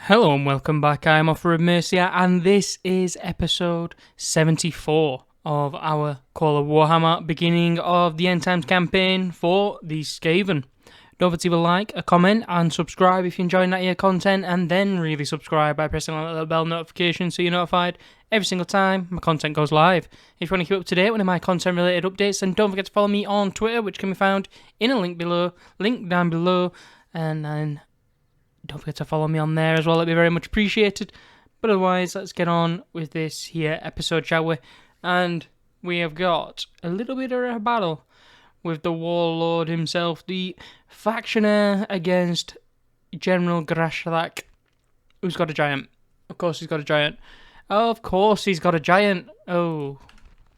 Hello and welcome back. I'm Offa of Mercia, and this is episode 74 of our Call of Warhammer, beginning of the End Times campaign for the Skaven. Don't forget to like, a comment, and subscribe if you're enjoying that here content, and then really subscribe by pressing on that little bell notification so you're notified every single time my content goes live. If you want to keep up to date with my content related updates, then don't forget to follow me on Twitter, which can be found in a link down below, and then don't forget to follow me on there as well. It'd be very much appreciated. But otherwise, let's get on with this here episode, shall we? And we have got a little bit of a battle with the warlord himself, the factioner against General Grashthak, who's got a giant. Of course he's got a giant. Of course he's got a giant. Oh,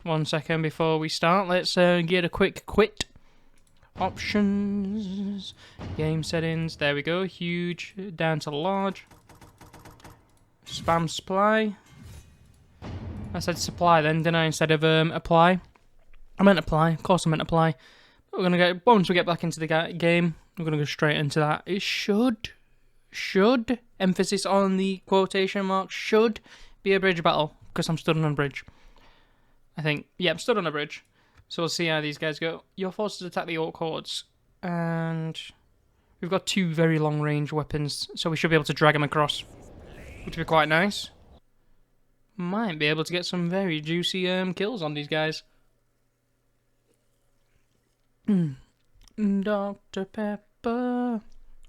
1 second before we start, let's get a quick quit. Options, game settings, there we go, huge, down to large, spam supply, I said supply then, didn't I, instead of apply, I meant apply, of course I meant apply, but we're going to get, once we get back into the game, we're going to go straight into that. It should, emphasis on the quotation marks, should be a bridge battle, because I'm stood on a bridge, I think, yeah, I'm stood on a bridge. So we'll see how these guys go. Your forces attack the orc hordes. And we've got two very long-range weapons, so we should be able to drag them across, which would be quite nice. Might be able to get some very juicy kills on these guys. Dr. Pepper,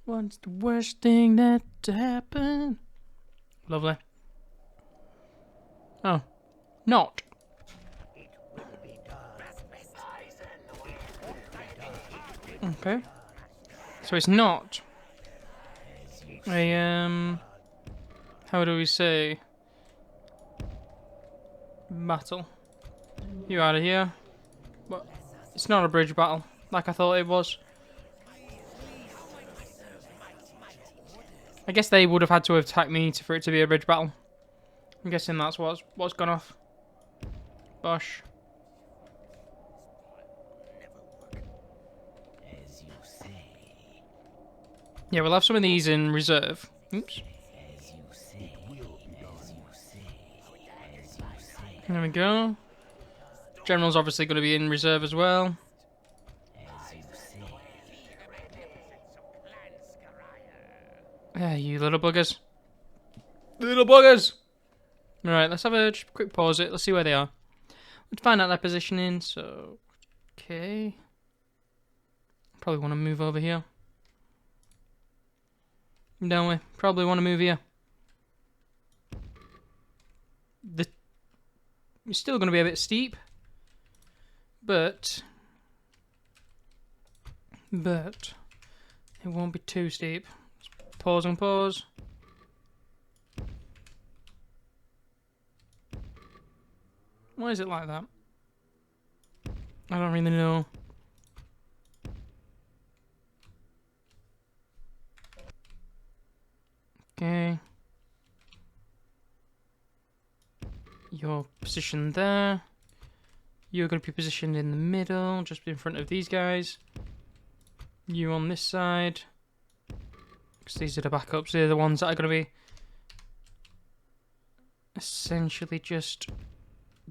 what's the worst thing that happened? Lovely. Oh, not. Okay, so it's not a, how do we say, battle. You out of here. But it's not a bridge battle, like I thought it was. I guess they would have had to attack me for it to be a bridge battle. I'm guessing that's what's gone off. Bosh. Yeah, we'll have some of these in reserve. Oops. There we go. General's obviously going to be in reserve as well. Yeah, you little buggers. Little buggers! Alright, let's have a quick pause it. Let's see where they are. Let's find out their positioning, so... Okay. Probably want to move over here. Don't we? Probably want to move here. It's still going to be a bit steep, but it won't be too steep. Let's pause and pause. Why is it like that? I don't really know. Okay. Your position there. You're going to be positioned in the middle, just in front of these guys. You on this side. Because these are the backups. They're the ones that are going to be essentially just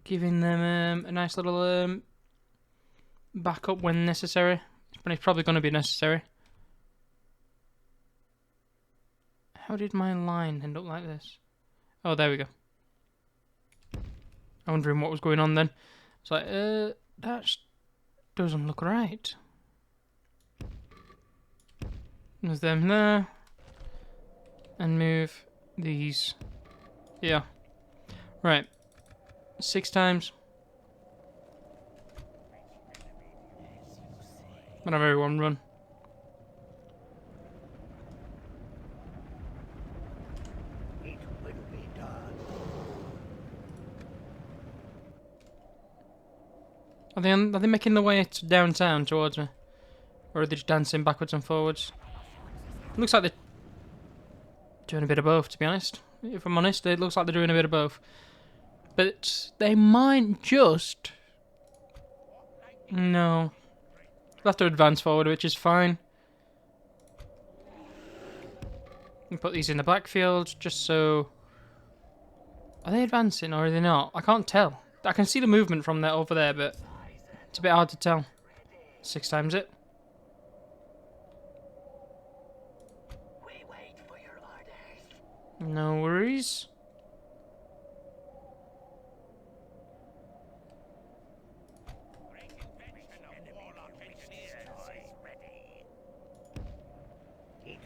giving them a nice little backup when necessary. But it's probably going to be necessary. How did my line end up like this? Oh, there we go. I'm wondering what was going on then. It's like, that doesn't look right. There's them there. And move these. Yeah. Right. 6 times. And have everyone run. Are they making their way to downtown towards me? Or are they just dancing backwards and forwards? It looks like they're doing a bit of both, to be honest. If I'm honest, it looks like they're doing a bit of both. But they might just... No. They'll have to advance forward, which is fine. We put these in the backfield just so... Are they advancing or are they not? I can't tell. I can see the movement from there over there, but it's a bit hard to tell. 6 times it. We wait for your orders. No worries.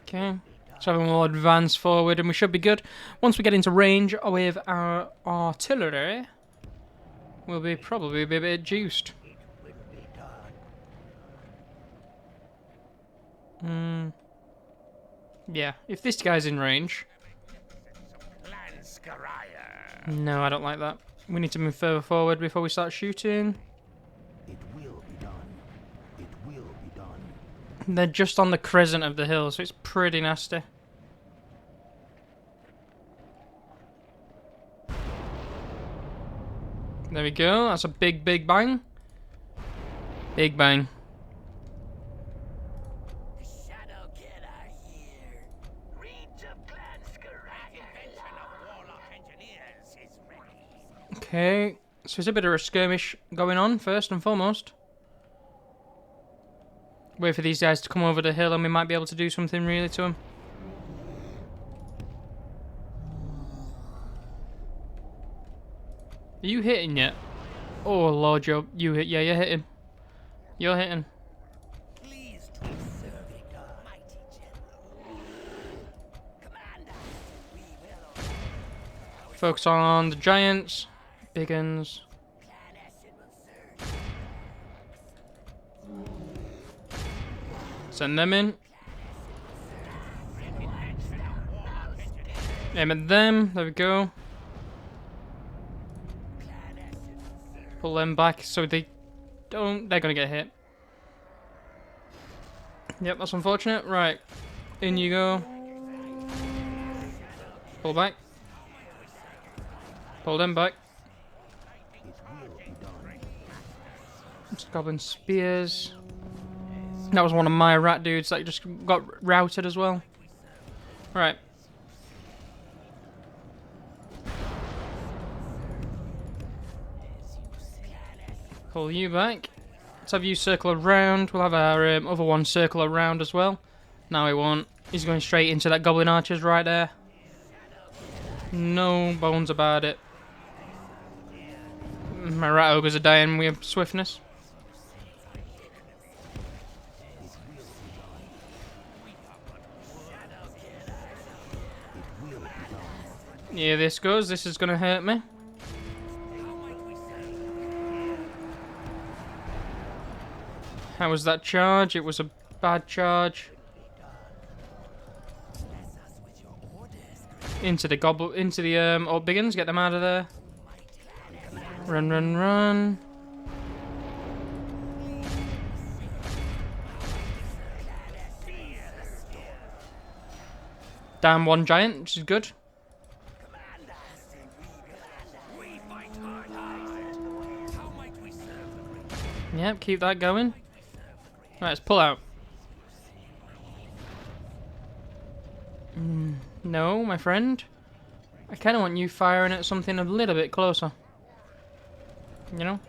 Okay. So we'll advance forward and we should be good. Once we get into range with our artillery, we'll be probably a bit juiced. Yeah, if this guy's in range. No, I don't like that. We need to move further forward before we start shooting. It will be done. It will be done. They're just on the crescent of the hill, so it's pretty nasty. There we go. That's a big bang. Big bang. The Shadow Kid are here. Reach of Clan Scaragger. Okay, so there's a bit of a skirmish going on, first and foremost. Wait for these guys to come over the hill and we might be able to do something really to them. Are you hitting yet? Oh lord, you hit. Yeah, you're hitting. You're hitting. Please to serving our mighty general. Commander, we will Focus on the giants. Big uns. Clan Essin will serve. Send them in. Aim at them. There we go. Pull them back so they don't... They're going to get hit. Yep, that's unfortunate. Right. In you go. Pull back. Pull them back. Just goblin spears. That was one of my rat dudes that just got routed as well. Right. Pull you back. Let's have you circle around. We'll have our other one circle around as well. No, he won't. He's going straight into that goblin archers right there. No bones about it. My rat ogres are dying with swiftness. Yeah, this goes. This is going to hurt me. How was that charge? It was a bad charge. Into the old biggins. Get them out of there. Run, run, run. Down one giant, which is good. Yep, keep that going. Right, let's pull out. No, my friend. I kind of want you firing at something a little bit closer. You know?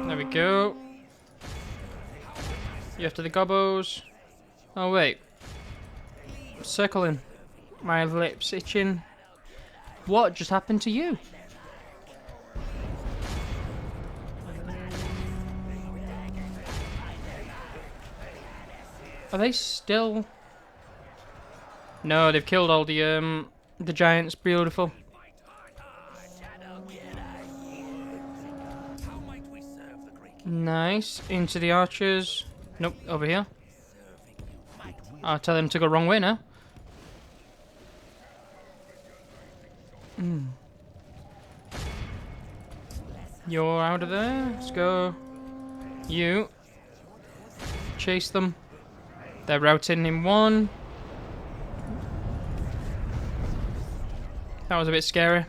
There we go. You after the gobos. Oh, wait. Circling. My lips itching. What just happened to you? Are they still... No, they've killed all the giants. Beautiful. Nice. Into the archers. Nope, over here. I'll tell them to go wrong way now. You're out of there. Let's go. You. Chase them. They're routing in one. That was a bit scary.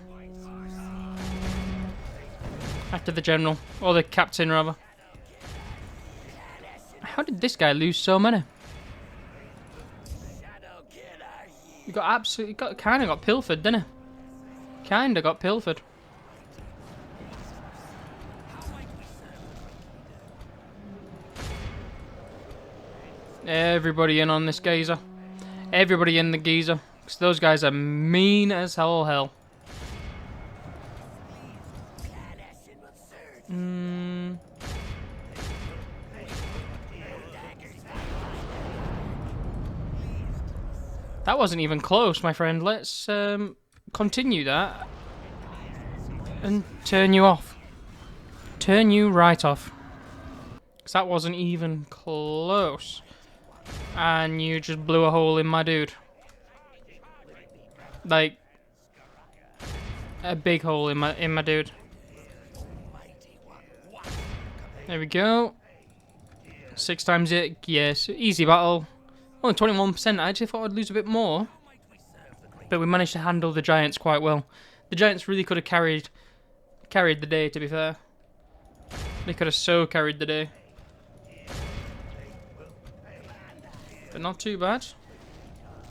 After the general. Or the captain, rather. How did this guy lose so many? Shadow Kid, are He got absolutely kind of got pilfered, didn't he? Kind of got pilfered. Everybody in on this geezer. Everybody in the geezer. Because those guys are mean as hell. That wasn't even close, my friend. Let's continue that and turn you off. Turn you right off. Because that wasn't even close. And you just blew a hole in my dude. Like, a big hole in my dude. There we go. 6 times it. Yes, easy battle. Only 21%. I actually thought I'd lose a bit more. But we managed to handle the giants quite well. The giants really could have carried the day, to be fair. They could have so carried the day. But not too bad.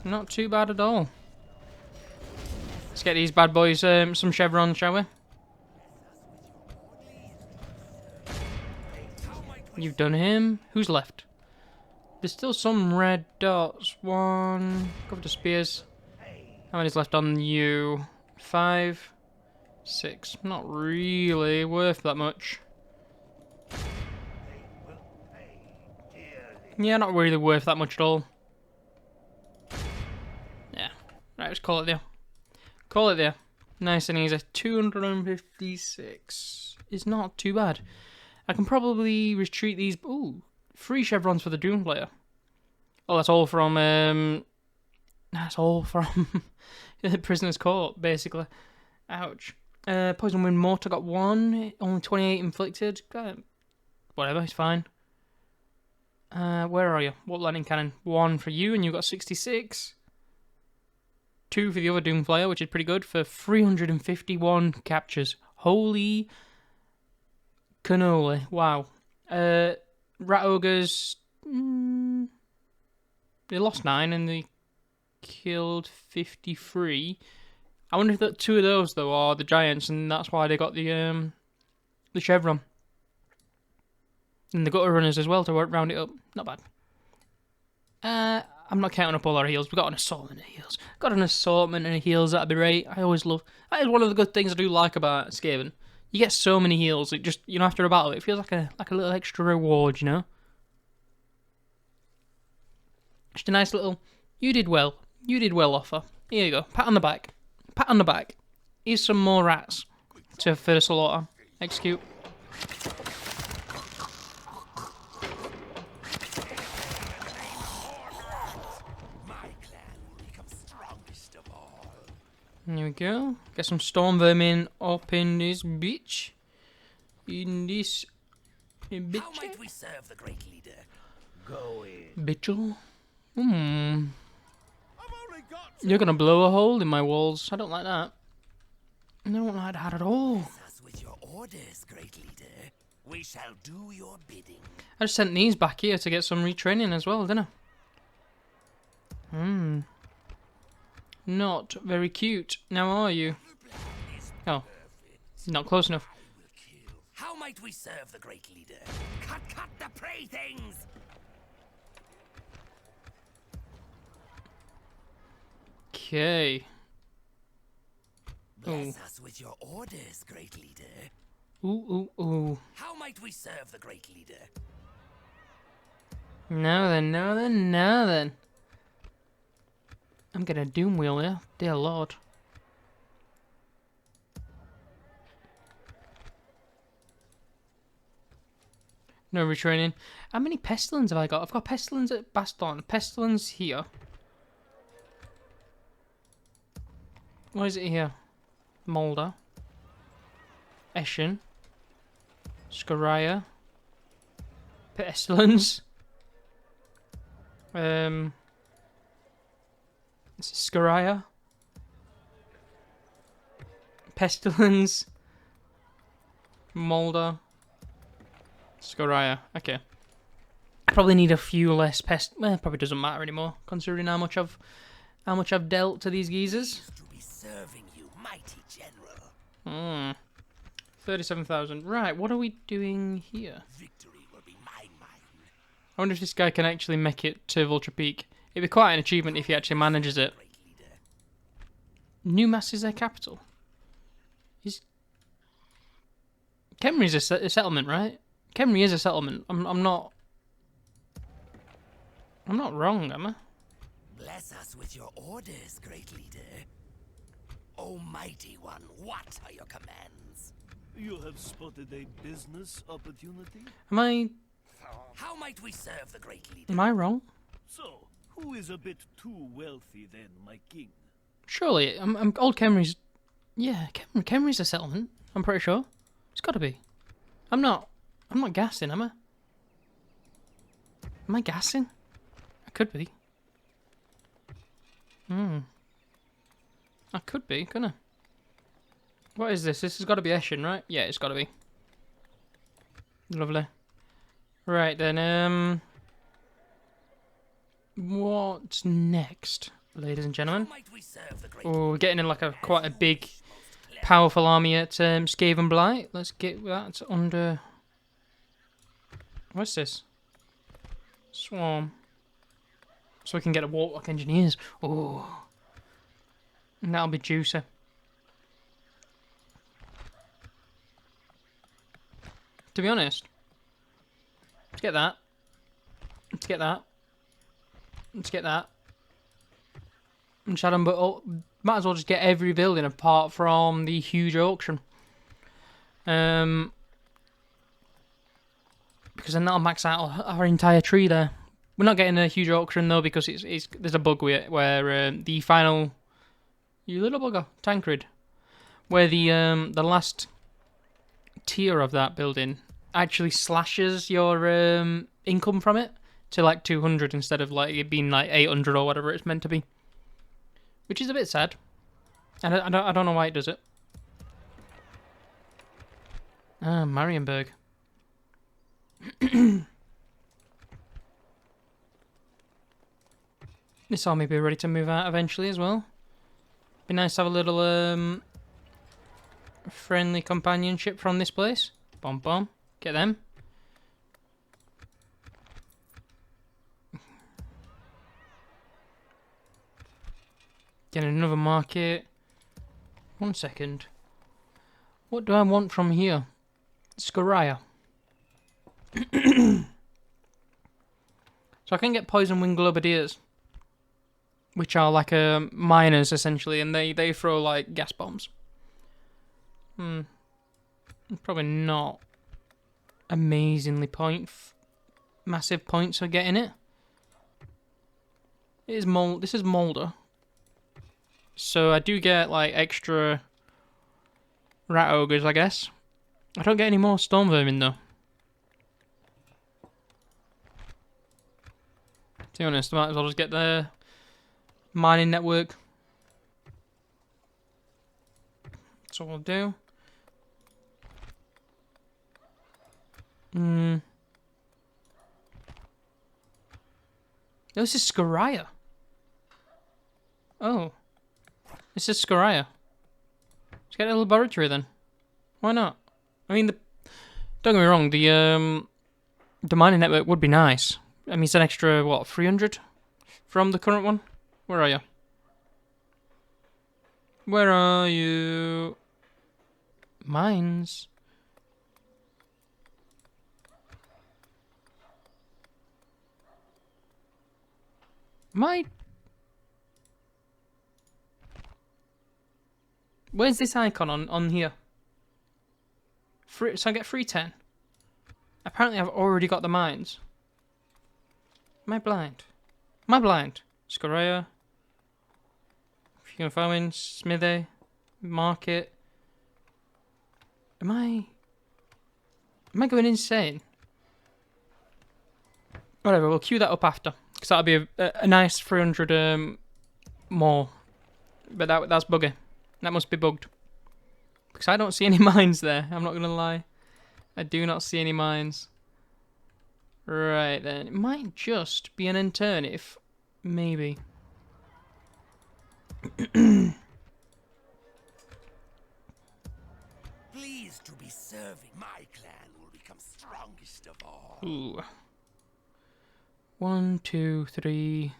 Not too bad at all. Let's get these bad boys some chevrons, shall we? You've done him. Who's left? There's still some red dots. 1. Go for the spears. How many's left on you? 5. 6. Not really worth that much. Yeah, not really worth that much at all. Yeah. Right, let's call it there. Call it there. Nice and easy. 256 is not too bad. I can probably retreat these. Ooh, 3 chevrons for the Doom player. Oh, that's all from Prisoner's Court, basically. Ouch. Poison Wind Mortar got 1. Only 28 inflicted. Whatever, it's fine. Where are you? What lightning cannon? 1 for you, and you got 66. 2 for the other Doom Flyer, which is pretty good, for 351 captures. Holy cannoli. Wow. Rat Ogres, they lost 9 and they killed 53. I wonder if that 2 of those, though, are the giants, and that's why they got the chevron. And the gutter runners as well to round it up. Not bad. I'm not counting up all our heals. We've got an assortment of heals. Got an assortment of heals, that'd be right. I always love... That is one of the good things I do like about Skaven. You get so many heals, it just, you know, after a battle, it feels like a little extra reward, you know? Just a nice little, you did well, Offa. Here you go, pat on the back. Pat on the back. Here's some more rats for the slaughter. Execute. Here we go. Get some storm vermin up in this bitch. In this bitch. How might we serve the great leader? Go in. Bitchel. You're gonna blow a hole in my walls. I don't like that. I don't like that at all. Us with your orders, great leader. We shall do your bidding. I just sent these back here to get some retraining as well, didn't I? Not very cute. Now are you? Oh, not close enough. How might we serve the great leader? Cut the prey things! Okay. Bless us with your orders, great leader. Ooh. How might we serve the great leader? Now then. I'm gonna doom wheel you, dear lord. No retraining. How many pestilence have I got? I've got pestilence at Baston. Pestilence here. What is it here? Molder. Eshin. Scoraya. Pestilence. Scoraya. Pestilence. Molder. Scoraya. Okay. Probably need a few less pest. Well, it probably doesn't matter anymore, considering how much I've dealt to these geezers. To be serving you, mighty general. 37,000. Right, what are we doing here? Victory will be mine. I wonder if this guy can actually make it to Vulture Peak. It'd be quite an achievement if he actually manages it. Great leader. Newmass is their capital. Kemri's a settlement, right? Kemri is a settlement. I'm not wrong, am I? Bless us with your orders, great leader. Almighty one, what are your commands? You have spotted a business opportunity? Am How might we serve the great leader? I wrong? So, who is a bit too wealthy then, my king? Surely, old Kemri's. Yeah, Kemri's a settlement. I'm pretty sure. It's got to be. I'm not gassing, am I? Am I gassing? I could be. I could be, couldn't I? What is this? This has got to be Eshin, right? Yeah, it's got to be. Lovely. Right then, what's next, ladies and gentlemen? How might we serve the great Oh, we're getting in like quite a big, powerful army at Skaven Blight. Let's get that under. What's this? Swarm. So we can get a Warlock Engineers. Oh, and that'll be juicy. To be honest, let's get that. Let's get that. Let's get that. And Shadow, but might as well just get every building apart from the huge auction. Because then that'll max out our entire tree there. We're not getting a huge auction though because there's a bug with it where the final, you little bugger, Tancred, where the last tier of that building actually slashes your income from it to like 200 instead of like it being like 800 or whatever it's meant to be, which is a bit sad. And I don't know why it does it. Ah, Marienburg. This army will be ready to move out eventually as well. Be nice to have a little friendly companionship from this place. Bomb bomb. Get them. Get another market. 1 second. What do I want from here? Scoria. So I can get poison wing globadiers, which are like miners essentially, and they throw like gas bombs. Probably not amazingly massive points for getting it. It is This is Molder, so I do get like extra rat ogres, I guess. I don't get any more storm vermin though. To be honest, I might as well just get the mining network. That's what we'll do. This is Scoria. Oh. This is Scoria. Let's get a laboratory then. Why not? I mean, don't get me wrong, the mining network would be nice. I mean, it's an extra, what, 300 from the current one? Where are you? Where are you? Mines. Where's this icon on here? So I get 310. Apparently I've already got the mines. Am I blind? Am I blind? Scoria. Fume farming, smithy, market. Am I going insane? Whatever, we'll queue that up after. Because that'll be a nice 300 more. But that's buggy. That must be bugged. Because I don't see any mines there. I'm not going to lie. I do not see any mines. Right then, it might just be an end turn if, maybe. Pleased to be serving. My clan will become strongest of all. Ooh. 1, 2, 3.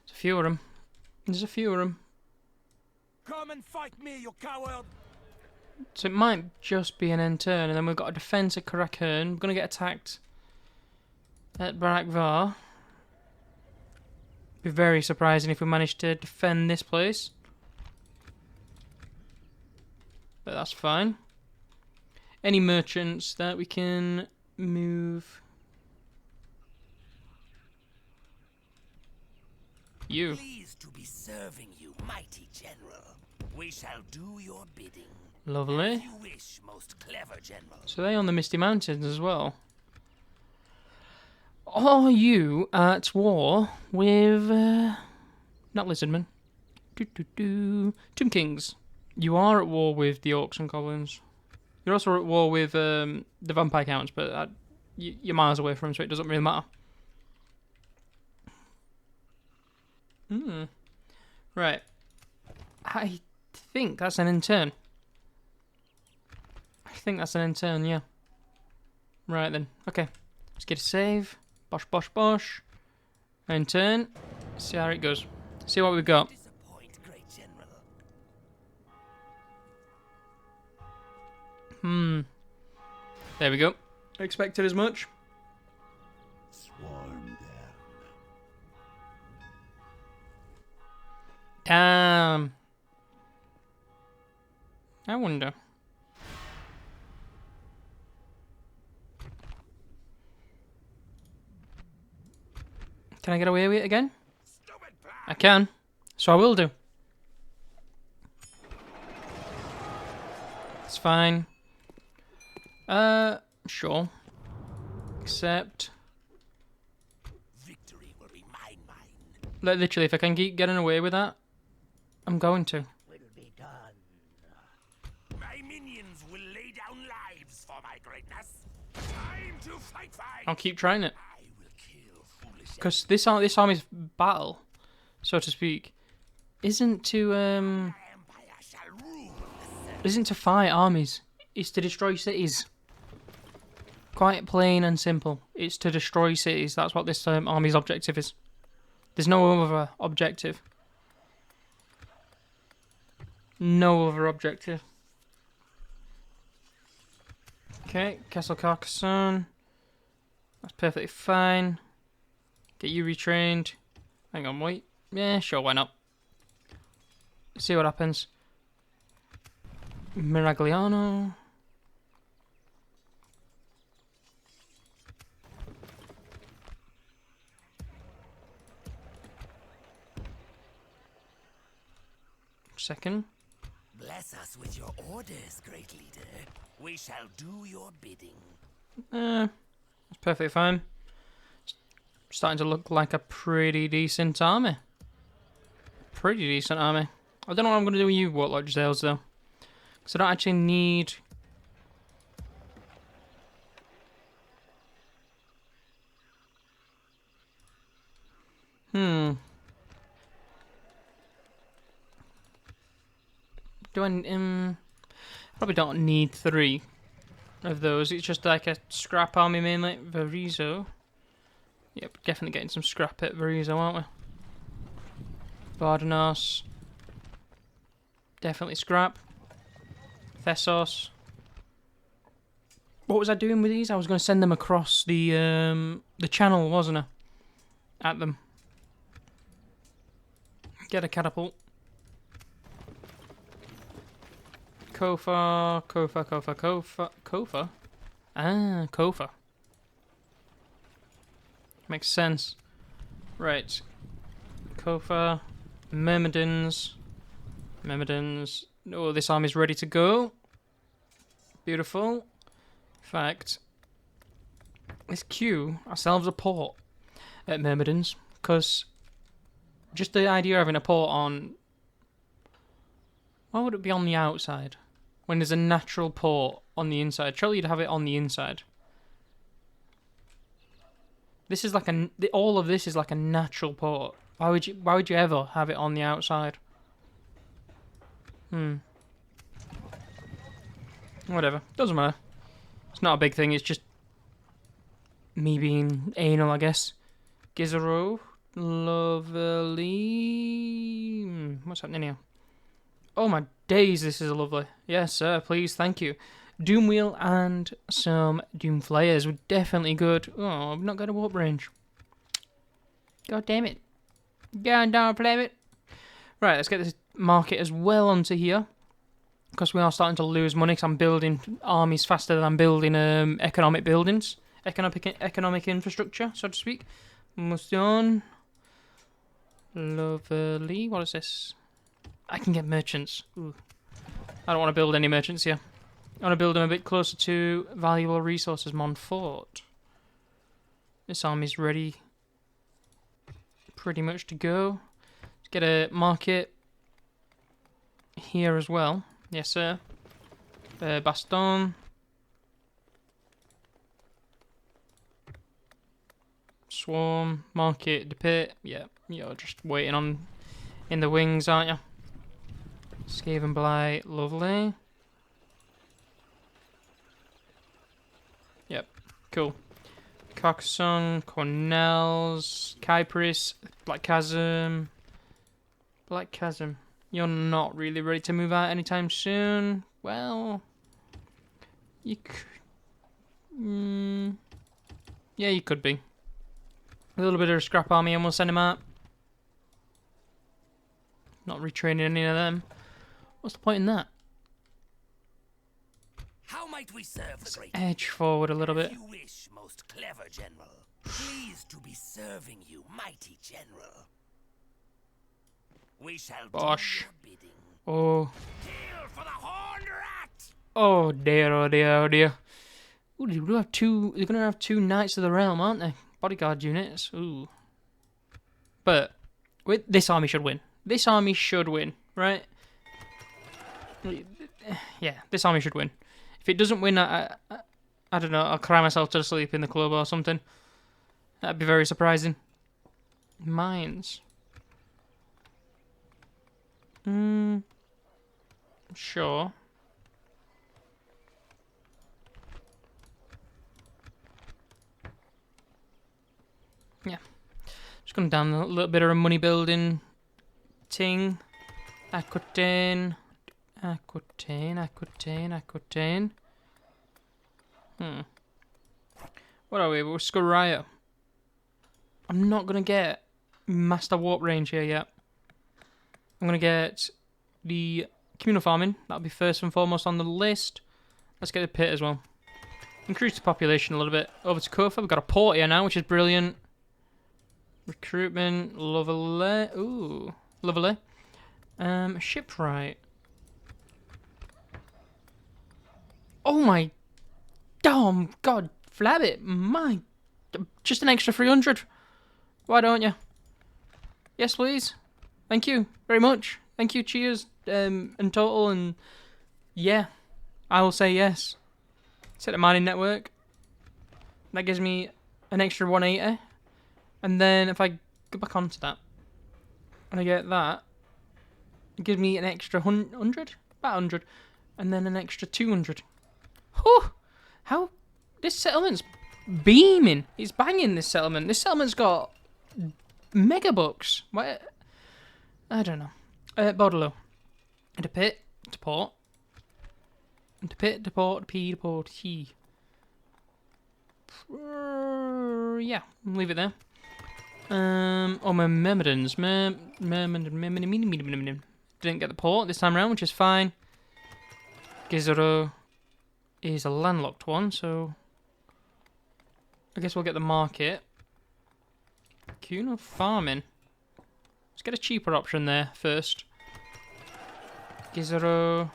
There's a few of them. There's a few of them. Come and fight me, you coward! So it might just be an end turn, and then we've got a defense at Karakern. We're going to get attacked at Barakvar. Be very surprising if we manage to defend this place. But that's fine. Any merchants that we can move? You. Pleased to be serving you, mighty general. We shall do your bidding. Lovely. As you wish, most clever general. So they on the Misty Mountains as well. Are you at war with... not Lizardmen. Tomb Kings. You are at war with the Orcs and Goblins. You're also at war with the Vampire Counts, but you're miles away from them, so it doesn't really matter. Right. I think that's an end turn. I think that's an end turn, yeah. Right then. Okay. Let's get a save. Bosh, bosh, bosh. End turn. See how it goes. See what we've got. Disappoint, great general. There we go. Expected as much. Swarm them. Damn. I wonder. Can I get away with it again? I can. So I will do. It's fine. Sure. Except... Victory will be mine. like, literally, if I can keep getting away with that, I'm going to. Will be done. My minions will lay down lives for my greatness. Time to fight. I'll keep trying it. I will kill foolish. Because this army's battle, so to speak, isn't to Empire shall rule. isn't to fight armies. It's to destroy cities. Quite plain and simple. It's to destroy cities. That's what this army's objective is. There's no other objective. No other objective. Okay, Castle Carcassonne. That's perfectly fine. Get you retrained. Hang on, wait. Yeah, sure, why not? See what happens. Miragliano. Second. Bless us with your orders, great leader. We shall do your bidding. That's perfectly fine. Starting to look like a pretty decent army. Pretty decent army. I don't know what I'm going to do with you, Warlord Zales, though. Because I don't actually need... Do I... probably don't need 3 of those. It's just like a scrap army mainly. Varizo. Yep, definitely getting some scrap at Varizo, aren't we? Bardanos. Definitely scrap. Thessos. What was I doing with these? I was going to send them across the channel, wasn't I? At them. Get a catapult. Kofa. Ah, Kofa. Makes sense. Right. Kofa. Myrmidons. Oh, this army's ready to go. Beautiful. In fact, let's queue ourselves a port at Myrmidons, because just the idea of having a port on... why would it be on the outside when there's a natural port on the inside? Surely you'd have it on the inside. This is like all of this is like a natural port. Why would you ever have it on the outside? Whatever. Doesn't matter. It's not a big thing. It's just me being anal, I guess. Gizero. Lovely. What's happening here? Oh my days, this is lovely. Yes, sir. Please, thank you. Doom Wheel and some Doom Flayers were definitely good. Oh, I've not got a warp range. God damn it. God damn it. Right, let's get this market as well onto here. Because we are starting to lose money because I'm building armies faster than I'm building economic buildings. Economic infrastructure, so to speak. Almost done. Lovely. What is this? I can get merchants. Ooh. I don't want to build any merchants here. I want to build them a bit closer to valuable resources. Montfort. This army's ready pretty much to go. Let's get a market here as well. Yes, sir. Baston. Swarm. Market. Depit. Yeah, you're just waiting on in the wings, aren't you? Skaven Blight. Lovely. Yep. Cool. Carcassonne. Cornell's. Kypris. Black Chasm. Black Chasm. You're not really ready to move out anytime soon. Well, you could. Yeah, you could be. A little bit of a scrap army and we'll send him out. Not retraining any of them. What's the point in that? How might we serve the great? Edge forward a little bit. If you wish, most clever general. Pleased to be serving you, mighty general. We shall Bosh. do your bidding. Oh. Kill for the horned rat! Oh dear, oh dear, oh dear. Ooh, they're gonna have two Knights of the Realm, aren't they? Bodyguard units. Ooh. But this army should win. This army should win, right? Yeah, this army should win. If it doesn't win, I don't know, I'll cry myself to sleep in the club or something. That'd be very surprising. Mines. Sure. Yeah. Just going down a little bit of a money building ting. Aquitaine. What are we? We're Scoria. I'm not going to get Master Warp Range here yet. I'm going to get the communal farming. That'll be first and foremost on the list. Let's get the pit as well. Increase the population a little bit. Over to Kofa. We've got a port here now, which is brilliant. Recruitment. Lovely. Ooh. Lovely. Shipwright. Oh my... damn, God, flab it. My... just an extra 300. Why don't you? Yes, please. Thank you very much. Thank you, cheers, and total, and yeah, I will say yes. Set a mining network. That gives me an extra 180. And then if I go back onto that, and I get that, it gives me an extra 100? About 100. And then an extra 200. Whew! How? This settlement's beaming. It's banging, this settlement. This settlement's got mega bucks. What? I don't know. Bordelot. And a pit. To port. And to pit, to port, P, to port, he. Yeah, leave it there. Oh, my Myrmidons. Didn't get the port this time around, which is fine. Gizero is a landlocked one, so I guess we'll get the market. Communal farming. Let's get a cheaper option there first. Gizero.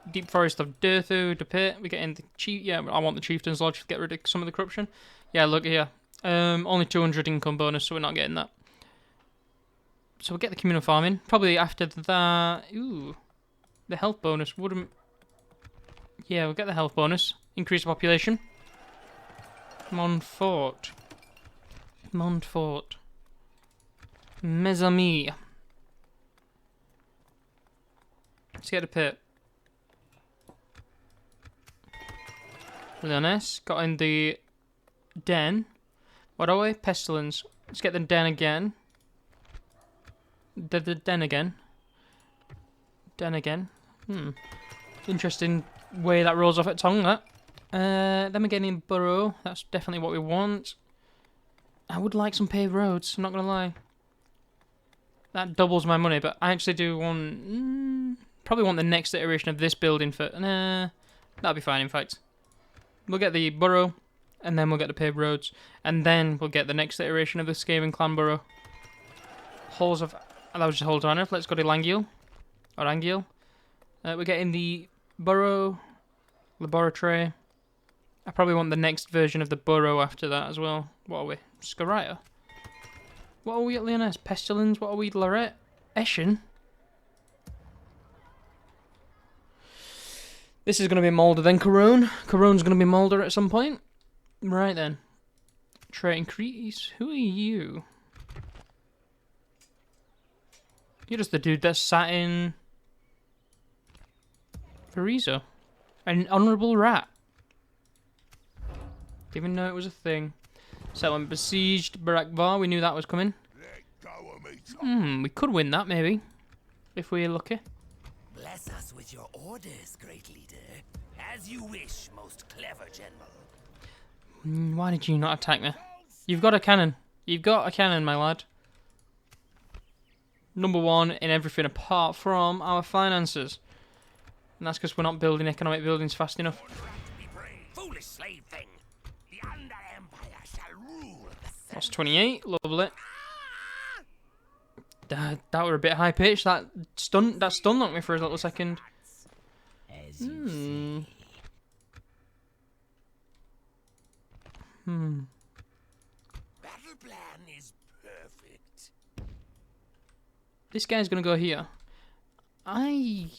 Deep Forest of Dirthu, Depit. We get in the chief. Yeah, I want the Chieftain's Lodge to get rid of some of the corruption. Yeah, look here. Only 200 income bonus, so we're not getting that. So we'll get the communal farming. Probably after that. Ooh. The health bonus wouldn't. Yeah, we'll get the health bonus. Increase the population. Montfort. Montfort. Mes amis. Let's get a pit. Leonis got in the den. What are we? Pestilence. Let's get the den again. The den again. Den again. Interesting way that rolls off at tongue, that. Then we're getting in Borough. That's definitely what we want. I would like some paved roads, I'm not going to lie. That doubles my money, but I actually do want... probably want the next iteration of this building for... Nah, that'll be fine, in fact. We'll get the Borough, and then we'll get the paved roads. And then we'll get the next iteration of the Skaven clan Borough. Halls of... That was just Halls of Honor. Let's go to Langiel. Or Angiel. We're getting the Borough, Laboratory. I probably want the next version of the Borough after that as well. What are we? Scarita? What are we at Leonis? Pestilence? What are we? Lorette? Eschen? This is going to be Moulder, then Corone. Corone's going to be Moulder at some point. Right then. Trait increase. Who are you? You're just the dude that sat in... Parizo. An honourable rat. Didn't even know it was a thing. Settlement besieged Barakvar. We knew that was coming. We could win that, maybe. If we're lucky. Bless us with your orders, great leader. As you wish, most clever general. Why did you not attack me? You've got a cannon. You've got a cannon, my lad. Number one in everything apart from our finances. And that's because we're not building economic buildings fast enough. Foolish slave thing. The Under Empire shall rule the That's 28. Lovely. That were a bit high pitched. That stun knocked me for a little second. As you say. Battle plan is perfect. This guy's gonna go here. Might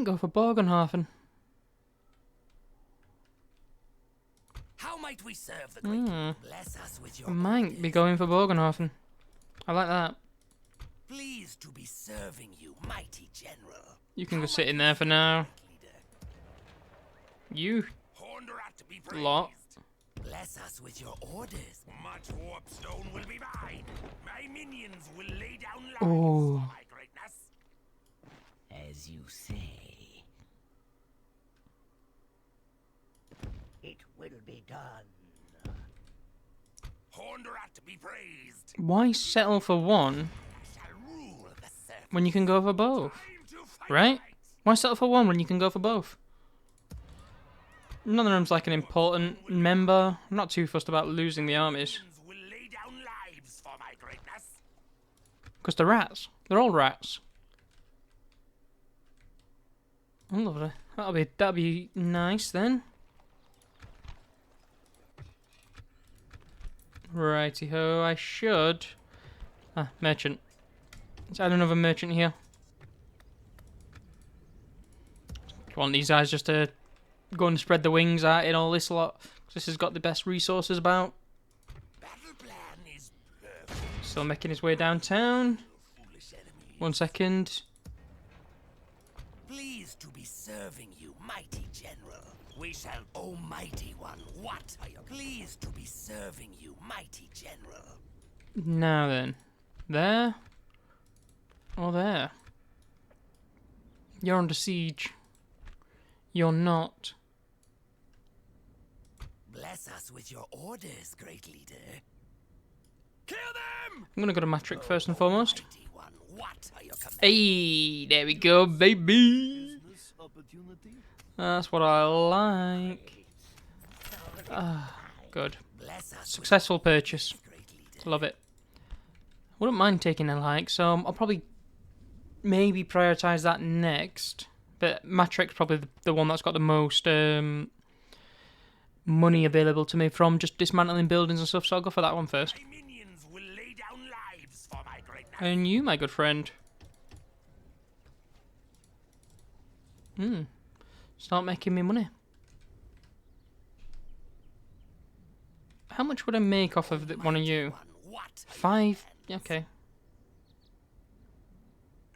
go for Borgenhafen. How might we serve the great? Bless us with your Might be going for Borgenhafen. I like that. Pleased to be serving you, mighty general. You can go sit in there for now. You lot. Bless us with your orders. Much warpstone will be mine. My minions will lay down lives for my greatness. As you say. It will be done. Hornrat be praised. Why settle for one when you can go for both? Right? Why settle for one when you can go for both? None of them's like an important member. I'm not too fussed about losing the armies. Because they're rats. They're all rats. Oh, lovely. That'll be nice then. Righty ho, I should. Merchant. Let's add another merchant here. Want these guys just to go and spread the wings out in all this lot. This has got the best resources about. Still making his way downtown. 1 second. Pleased to be serving you, mighty general. We shall, oh mighty one, what are you pleased to be serving you, mighty general? Now then. There. Or there. You're under siege. You're not. Bless us with your orders, great leader. Kill them! I'm gonna go to Matrix first and foremost. Mighty one, what are your commands? Hey, there we go, baby. Business opportunity? That's what I like. Good. Bless us Successful purchase. with great leader. Love it. Wouldn't mind taking a like, so I'll probably maybe prioritise that next. But Matrix probably the one that's got the most money available to me from just dismantling buildings and stuff, so I'll go for that one first. My minions will lay down lives for my greatness. And you, my good friend. Start making me money. How much would I make off of one of you? 5? Okay.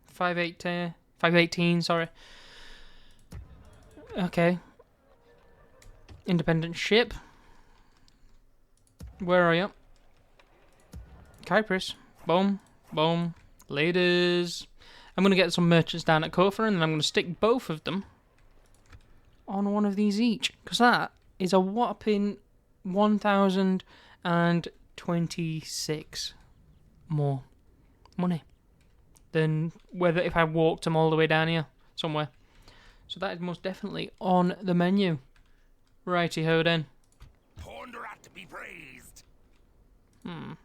518, sorry. Okay. Independent ship. Where are you? Cyprus. Boom. Boom. Ladies. I'm going to get some merchants down at Kofa, and then I'm going to stick both of them on one of these each. Because that is a whopping 1,026 more money than whether if I walked them all the way down here somewhere. So that is most definitely on the menu. Righty ho then. Ponderat to be praised. You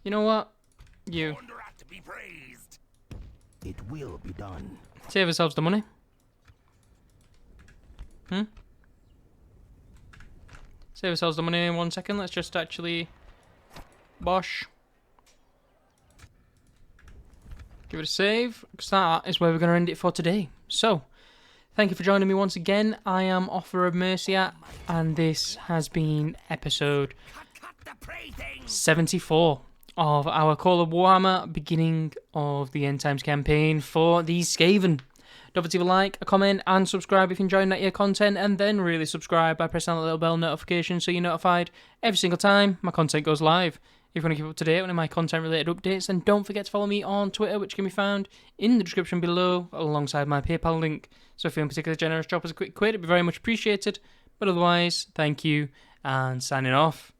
know what? You. Ponderat to be praised. It will be done. Save ourselves the money. Save ourselves the money in 1 second. Let's just actually... Bosh. Give it a save, because that is where we're going to end it for today. So, thank you for joining me once again. I am Offa of Mercia, and this has been episode 74 of our Call of Warhammer, beginning of the End Times campaign for the Skaven. Don't forget to leave a like, a comment, and subscribe if you're enjoying that here content, and then really subscribe by pressing that little bell notification so you're notified every single time my content goes live. If you want to keep up to date with my content-related updates, then don't forget to follow me on Twitter, which can be found in the description below, alongside my PayPal link. So if you're particularly generous, drop us a quick quid, it'd be very much appreciated. But otherwise, thank you, and signing off.